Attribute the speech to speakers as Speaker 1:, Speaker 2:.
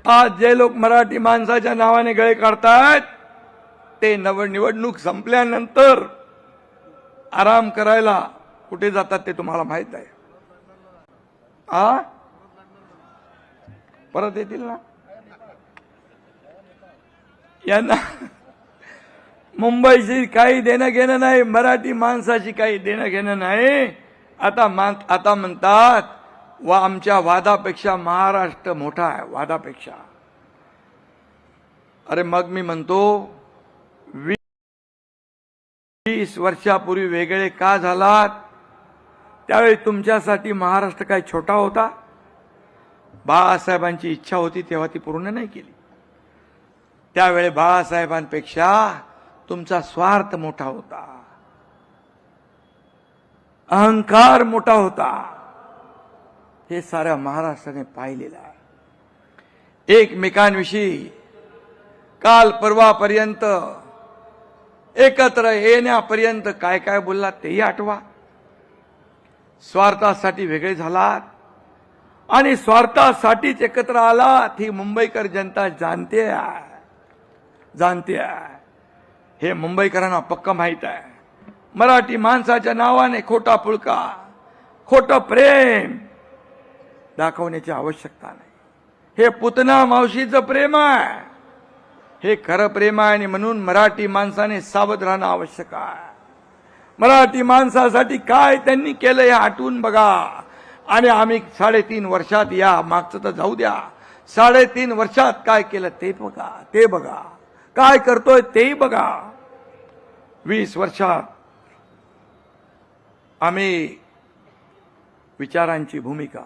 Speaker 1: आज जे लोक मराठी माणसाच्या नावाने गळे काढतात ते निवडणूक संपल्यानंतर आराम करायला कुठे जातात ते तुम्हाला माहित आहे. परत येतील ना. यांना मुंबईशी काही देणं घेणं नाही, मराठी माणसाशी काही देणं घेणं नाही. आता म्हणतात वा आमच्या वादापेक्षा महाराष्ट्र मोठा आहे, वादापेक्षा. अरे मग मी म्हणतो 20 वर्षापूर्वी वेगळे का झालात? त्यावेळी तुमच्यासाठी महाराष्ट्र काय छोटा होता? बाळासाहेबांची इच्छा होती तेव्हा ती पूर्ण नाही केली. त्यावेळी बाळासाहेबांपेक्षा तुमचा स्वार्थ मोठा होता, अहंकार मोठा होता. हे साऱ्या महाराष्ट्राने पाहिलेलं आहे. एकमेकांविषयी काल परवापर्यंत एकत्र येण्यापर्यंत काय काय बोललात तेही आठवा. स्वार्थासाठी वेगळे झालात आणि स्वार्थासाठीच एकत्र आलात ही मुंबईकर जनता जाणते आहे. हे मुंबईकरांना पक्क माहित आहे. मराठी माणसाच्या नावाने खोटा पुळका, खोटं प्रेम दाखवण्याची आवश्यकता नाही. हे पुतना मावशीचं प्रेम आहे, हे खरं प्रेम आहे. आणि म्हणून मराठी माणसाने सावध राहणं आवश्यक आहे. मराठी माणसासाठी काय त्यांनी केलं हे आठवून बघा. आणि आम्ही 3.5 वर्षात, या मागचं तर जाऊ द्या, 3.5 वर्षात काय केलं ते बघा, काय करतोय तेही बघा. 20 वर्षात आम्ही विचारांची भूमिका,